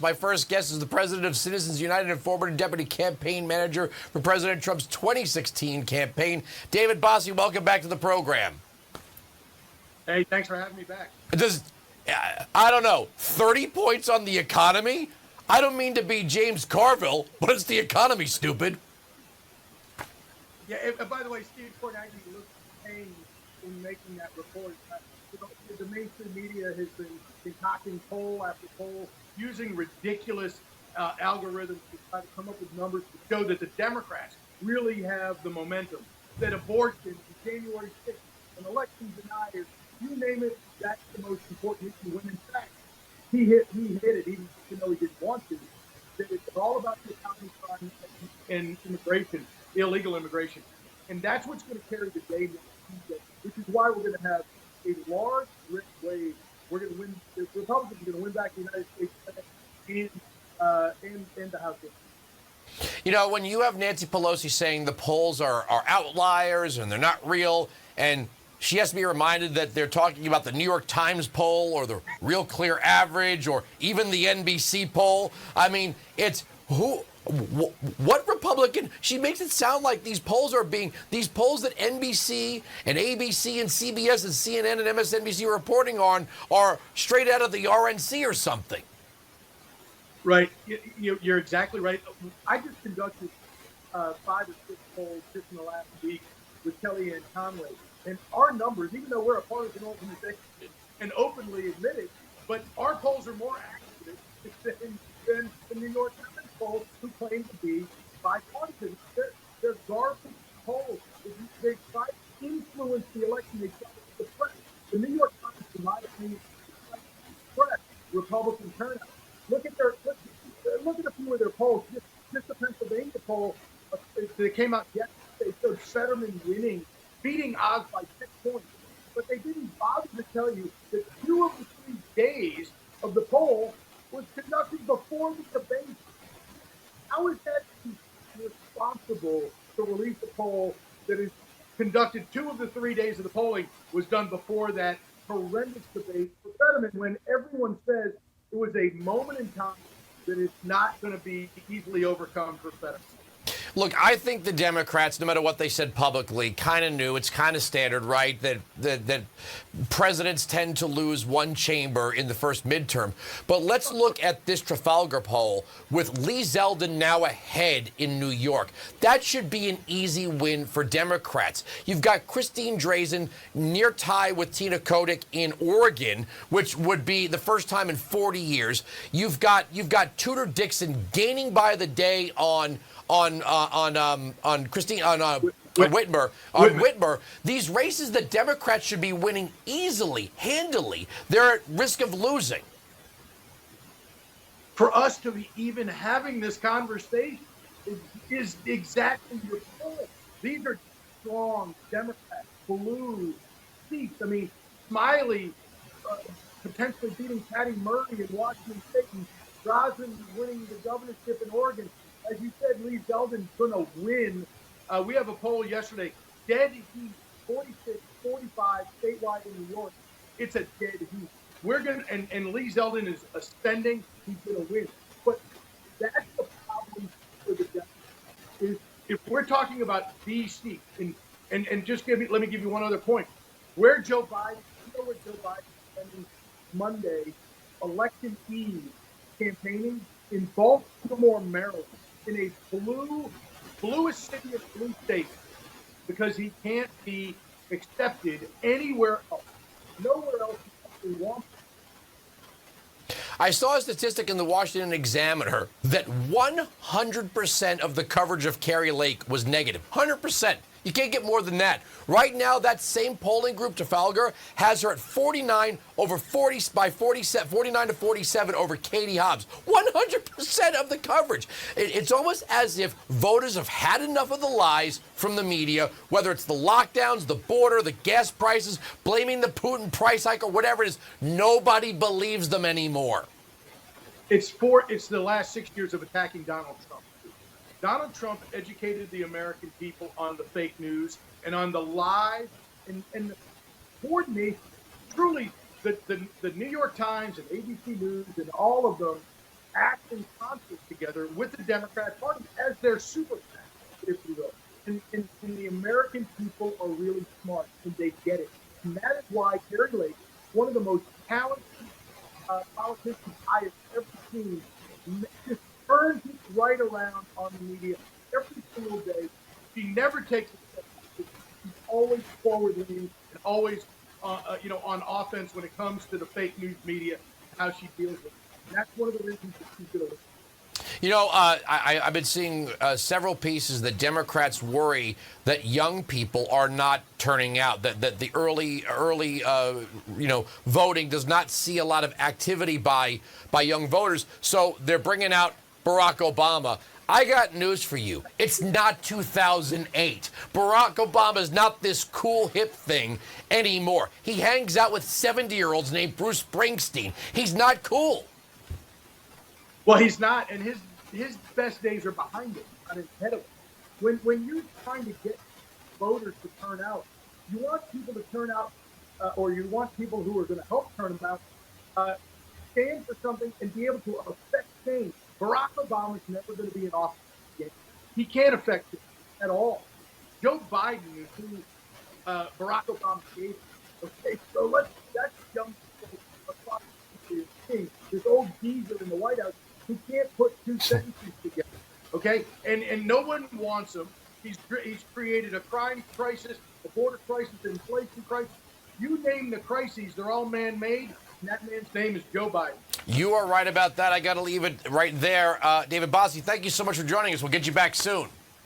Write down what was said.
My first guest is the president of Citizens United and former deputy campaign manager for President Trump's 2016 campaign. David Bossie, welcome back to the program. Hey, thanks for having me back. I don't know, 30 points on the economy? I don't mean to be James Carville, but it's the economy, stupid. Yeah, by the way, Steve Cornaghy looked pained in making that report. The mainstream media has been concocting poll after poll, using ridiculous algorithms to try to come up with numbers to show that the Democrats really have the momentum, that abortion, January 6th, an election deniers, you name it, that's the most important issue. When in fact, he hit it, even though he didn't want to. That it's all about the economy, crime, and immigration, illegal immigration. And that's what's going to carry the day, which is why we're going to have a large red wave. We're going to win. The Republicans are going to win back the United States and the House. You know, when you have Nancy Pelosi saying the polls are outliers and they're not real, and she has to be reminded that they're talking about the New York Times poll or the Real Clear Average or even the NBC poll. I mean, it's what Republican? She makes it sound like these polls that NBC and ABC and CBS and CNN and MSNBC are reporting on are straight out of the RNC or something. Right. You're exactly right. I just conducted 5 or 6 polls just in the last week with Kellyanne Conway. And our numbers, even though we're a partisan organization and openly admit it, but our polls are more accurate than the New York Times polls who claim to be bipartisan. They're garbage polls. They try to influence the election. They try to suppress. The New York Times, in my opinion, suppress Republican turnout. Look at a few of their polls. Just the Pennsylvania poll that came out yesterday showed Fetterman winning, beating Oz by 6 points. But they didn't bother to tell you that 2 of the 3 days of the poll was conducted before the debate. How is that responsible to release a poll that is conducted 2 of the 3 days of the polling was done before that horrendous debate for Fetterman, when everyone says it was a moment in time that is not going to be easily overcome for Fetterman? Look, I think the Democrats, no matter what they said publicly, kind of knew, it's kind of standard, right, that presidents tend to lose one chamber in the first midterm. But let's look at this Trafalgar poll with Lee Zeldin now ahead in New York. That should be an easy win for Democrats. You've got Christine Drazan near tie with Tina Kotek in Oregon, which would be the first time in 40 years. You've got Tudor Dixon gaining by the day on Whitmer. These races that Democrats should be winning easily, handily, they're at risk of losing. For us to be even having this conversation is exactly your point. These are strong Democrats, blue seats. I mean, Smiley potentially beating Patty Murray in Washington State, and Rosen winning the governorship in Oregon. As you said, Lee Zeldin's going to win. We have a poll yesterday, dead heat, 46-45 statewide in New York. It's a dead heat. We're going to, and Lee Zeldin is ascending. He's going to win. But that's the problem for the Democrats. Is if we're talking about these seats, and just let me give you one other point. Where Joe Biden, you know where Joe Biden is spending Monday, election eve, campaigning in Baltimore, Maryland, in a bluest city of blue state, because he can't be accepted anywhere else. Nowhere else he wants. I saw a statistic in the Washington Examiner that 100% of the coverage of Kari Lake was negative. 100%. You can't get more than that. Right now, that same polling group, Trafalgar, has her at 49 to 47 over Katie Hobbs. 100% of the coverage. It's almost as if voters have had enough of the lies from the media, whether it's the lockdowns, the border, the gas prices, blaming the Putin price hike or whatever it is. Nobody believes them anymore. It's the last 6 years of attacking Donald Trump. Donald Trump educated the American people on the fake news and on the lies and the coordination. Truly, the New York Times and ABC News and all of them act in concert together with the Democrat Party as their super PAC, if you will. And the American people are really smart and they get it. And that is why Carrie Lake, one of the most talented politicians I have ever seen, just turns it right around on the media every single day. She never takes a step back. She's always forward leaning and always, on offense when it comes to the fake news media, how she deals with it. And that's one of the reasons that she's going to win. You know, I've been seeing several pieces that Democrats worry that young people are not turning out, that the early voting does not see a lot of activity by young voters. So they're bringing out Barack Obama. I got news for you. It's not 2008. Barack Obama is not this cool hip thing anymore. He hangs out with 70-year-olds named Bruce Springsteen. He's not cool. Well, he's not, and his best days are behind him, not ahead of him. When you're trying to get voters to turn out, you want people to turn out, or you want people who are going to help turn them out, stand for something and be able to affect change. Barack Obama's never going to be in office again. He can't affect it at all. Joe Biden is who Barack Obama gave. Okay, so that's young people, this old geezer in the White House who can't put two sentences together. Okay, and no one wants him. He's created a crime crisis, a border crisis, an inflation crisis. You name the crises, they're all man-made. And that man's name is Joe Biden. You are right about that. I got to leave it right there. David Bossie, thank you so much for joining us. We'll get you back soon.